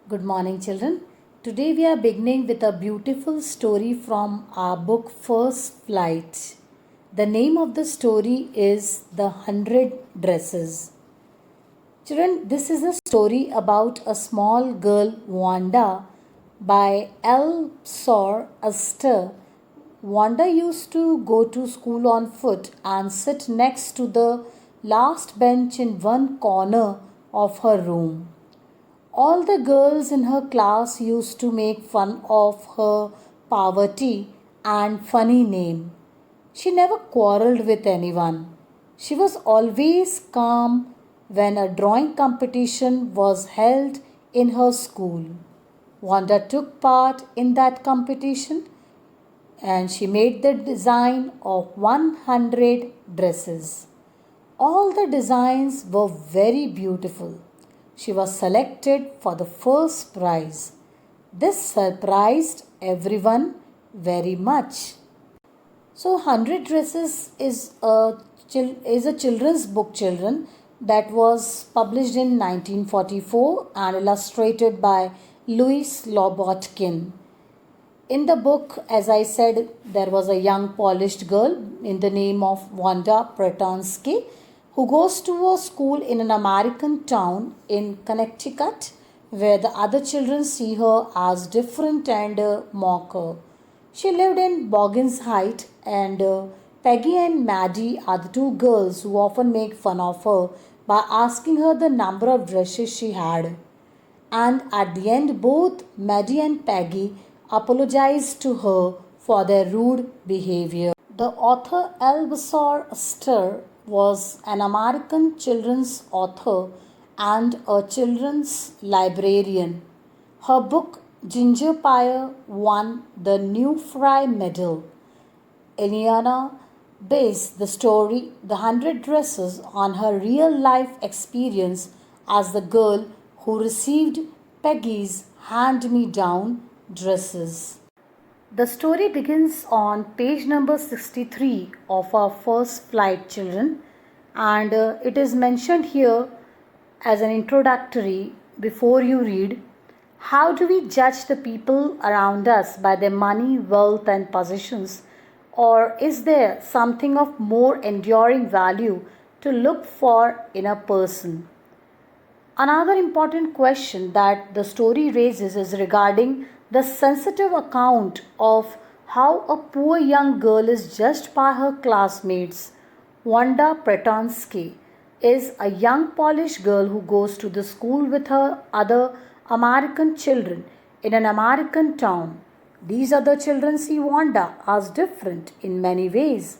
Good morning, children. Today we are beginning with a beautiful story from our book First Flight. The name of the story is The 100 Dresses. Children, this is a story about a small girl, Wanda, by L. Sor Aster. Wanda used to go to school on foot and sit next to the last bench in one corner of her room. All the girls in her class used to make fun of her poverty and funny name. She never quarreled with anyone. She was always calm when a drawing competition was held in her school. Wanda took part in that competition and she made the design of 100 dresses. All the designs were very beautiful. She was selected for the first prize. This surprised everyone very much. So, 100 Dresses is a children's book, children, that was published in 1944 and illustrated by Louis Lobotkin. In the book, as I said, there was a young polished girl in the name of Wanda Pretonsky who goes to a school in an American town in Connecticut where the other children see her as different and mock her. She lived in Boggins Height and Peggy and Maddie are the two girls who often make fun of her by asking her the number of dresses she had. And at the end, both Maddie and Peggy apologized to her for their rude behavior. The author Elvisor Ster was an American children's author and a children's librarian. Her book Ginger Pie won the New Fry Medal. Eliana based the story The 100 Dresses on her real life experience as the girl who received Peggy's hand me down dresses. The story begins on page number 63 of our First Flight, children, and it is mentioned here as an introductory before you read. How do we judge the people around us by their money, wealth, and possessions? Or is there something of more enduring value to look for in a person? Another important question that the story raises is regarding the sensitive account of how a poor young girl is judged by her classmates. Wanda Pretonsky is a young Polish girl who goes to the school with her other American children in an American town. These other children see Wanda as different in many ways.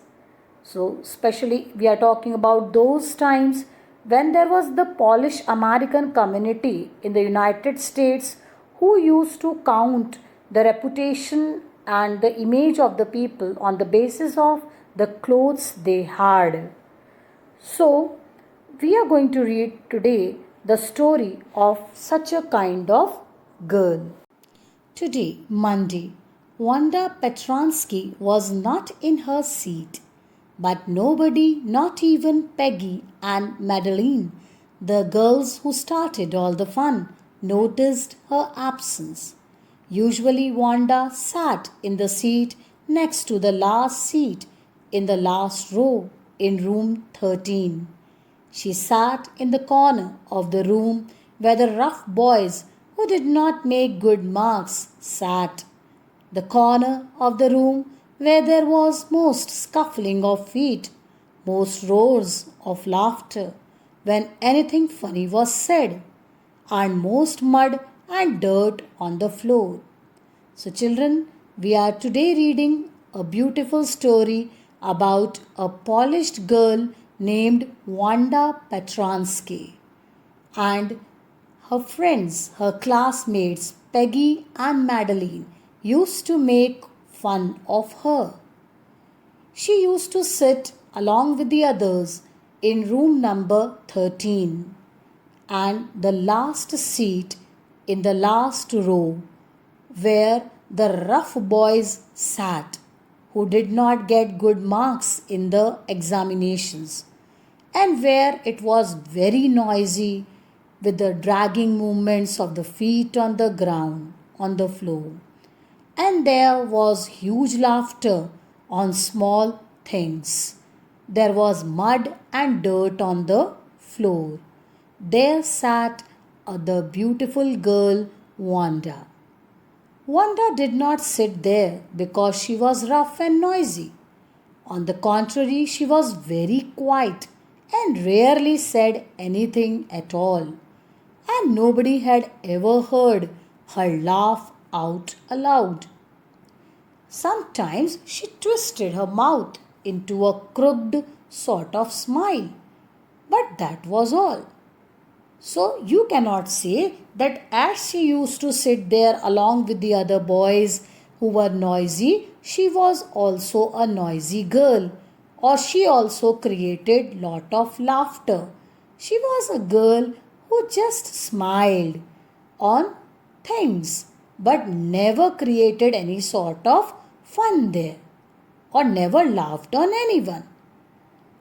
So, especially we are talking about those times when there was the Polish American community in the United States who used to count the reputation and the image of the people on the basis of the clothes they had. So, we are going to read today the story of such a kind of girl. Today, Monday, Wanda Petronsky was not in her seat. But nobody, not even Peggy and Madeline, the girls who started all the fun, noticed her absence. Usually, Wanda sat in the seat next to the last seat in the last row in room 13. She sat in the corner of the room where the rough boys who did not make good marks sat. The corner of the room where there was most scuffling of feet, most roars of laughter when anything funny was said, and most mud and dirt on the floor. So, children, we are today reading a beautiful story about a polished girl named Wanda Petronsky and her friends, her classmates Peggy and Madeline used to make fun of her. She used to sit along with the others in room number 13 and the last seat in the last row where the rough boys sat who did not get good marks in the examinations and where it was very noisy with the dragging movements of the feet on the ground, on the floor. And there was huge laughter on small things. There was mud and dirt on the floor. There sat the beautiful girl Wanda. Wanda did not sit there because she was rough and noisy. On the contrary, she was very quiet and rarely said anything at all. And nobody had ever heard her laugh out aloud. Sometimes she twisted her mouth into a crooked sort of smile, but that was all. So you cannot say that as she used to sit there along with the other boys who were noisy, she was also a noisy girl, or she also created lot of laughter. She was a girl who just smiled on things but never created any sort of fun there or never laughed on anyone.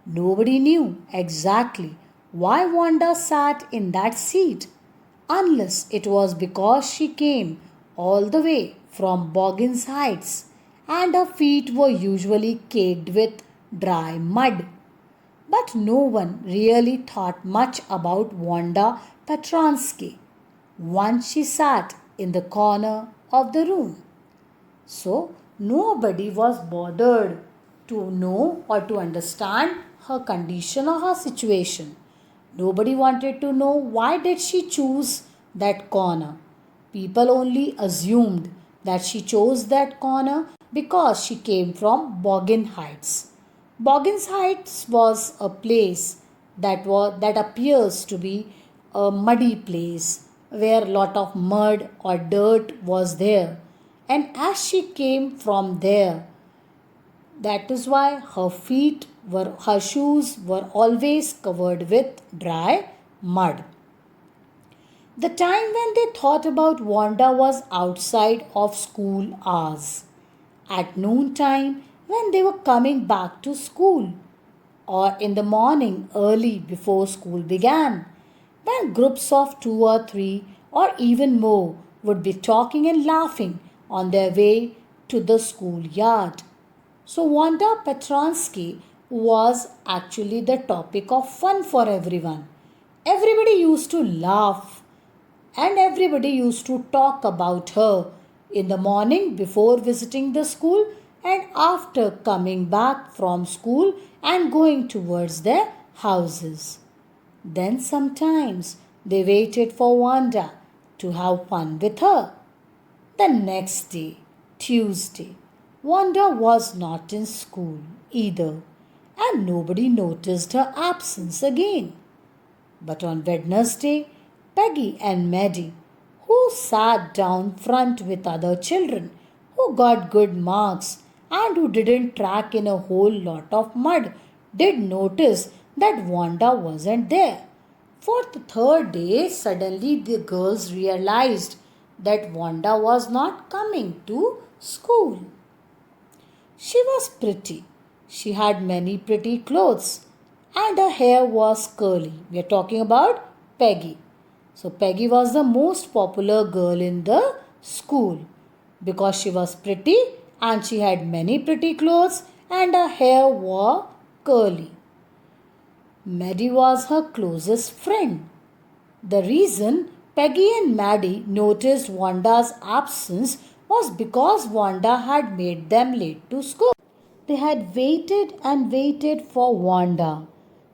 Nobody knew exactly why Wanda sat in that seat, unless it was because she came all the way from Boggins Heights and her feet were usually caked with dry mud. But no one really thought much about Wanda Petronsky once she sat in the corner of the room. So nobody was bothered to know or to understand her condition or her situation. Nobody wanted to know why did she choose that corner. People only assumed that she chose that corner because she came from Boggin Heights. Boggins Heights was a place that appears to be a muddy place where a lot of mud or dirt was there. And as she came from there, that is why her shoes were always covered with dry mud. The time when they thought about Wanda was outside of school hours. At noon time when they were coming back to school, or in the morning early before school began, when groups of two or three or even more would be talking and laughing on their way to the schoolyard. So Wanda Petronsky was actually the topic of fun for everyone. Everybody used to laugh and everybody used to talk about her in the morning before visiting the school and after coming back from school and going towards their houses. Then sometimes they waited for Wanda to have fun with her. The next day, Tuesday, Wanda was not in school either, and nobody noticed her absence again. But on Wednesday, Peggy and Maddie, who sat down front with other children who got good marks and who didn't track in a whole lot of mud, did notice that Wanda wasn't there. For the third day, suddenly the girls realized that Wanda was not coming to school. She was pretty. She had many pretty clothes and her hair was curly. We are talking about Peggy. So Peggy was the most popular girl in the school because she was pretty and she had many pretty clothes and her hair was curly. Maddie was her closest friend. The reason Peggy and Maddie noticed Wanda's absence was because Wanda had made them late to school. They had waited and waited for Wanda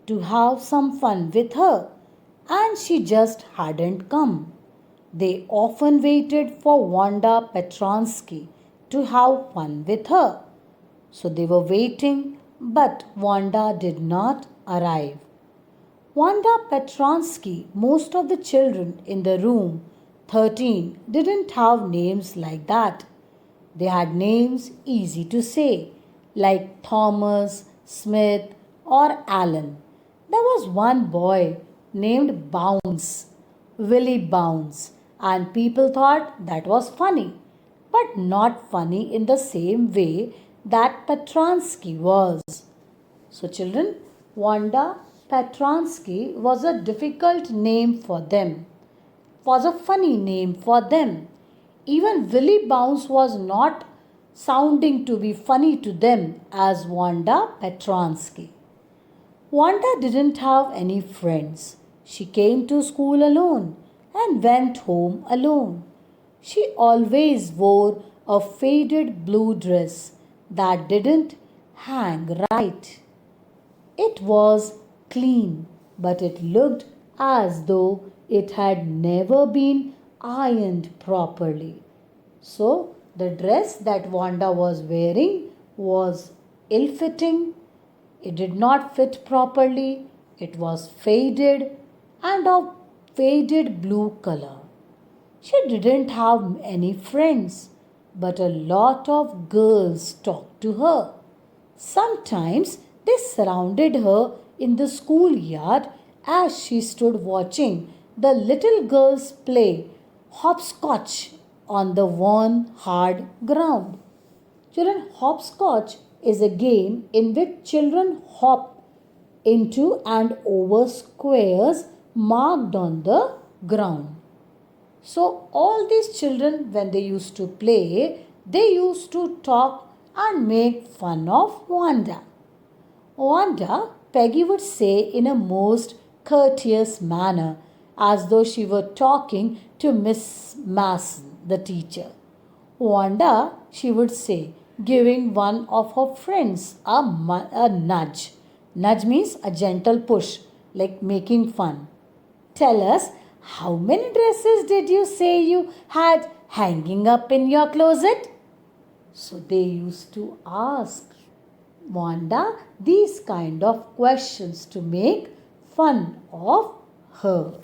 to have some fun with her, and she just hadn't come. They often waited for Wanda Petronsky to have fun with her. So they were waiting, but Wanda did not arrive. Wanda Petronsky, most of the children in the room, 13, didn't have names like that. They had names easy to say, like Thomas, Smith, or Alan. There was one boy named Bounce, Willie Bounce, and people thought that was funny, but not funny in the same way that Petronsky was. So, children, Wanda Petronsky was a difficult name for them, was a funny name for them. Even Willie Bounce was not sounding to be funny to them as Wanda Petronsky. Wanda didn't have any friends. She came to school alone and went home alone. She always wore a faded blue dress that didn't hang right. It was clean, but it looked as though it had never been ironed properly. So, the dress that Wanda was wearing was ill fitting. It did not fit properly. It was faded and of faded blue color. She didn't have any friends, but a lot of girls talked to her. Sometimes they surrounded her in the schoolyard as she stood watching the little girls play hopscotch on the worn hard ground. Children, hopscotch is a game in which children hop into and over squares marked on the ground. So, all these children, when they used to play, they used to talk and make fun of Wanda. Wanda, Peggy would say in a most courteous manner, as though she were talking to Miss Mason, the teacher. Wanda, she would say, giving one of her friends a nudge. Nudge means a gentle push, like making fun. Tell us, how many dresses did you say you had hanging up in your closet? So they used to ask Wanda these kind of questions to make fun of her.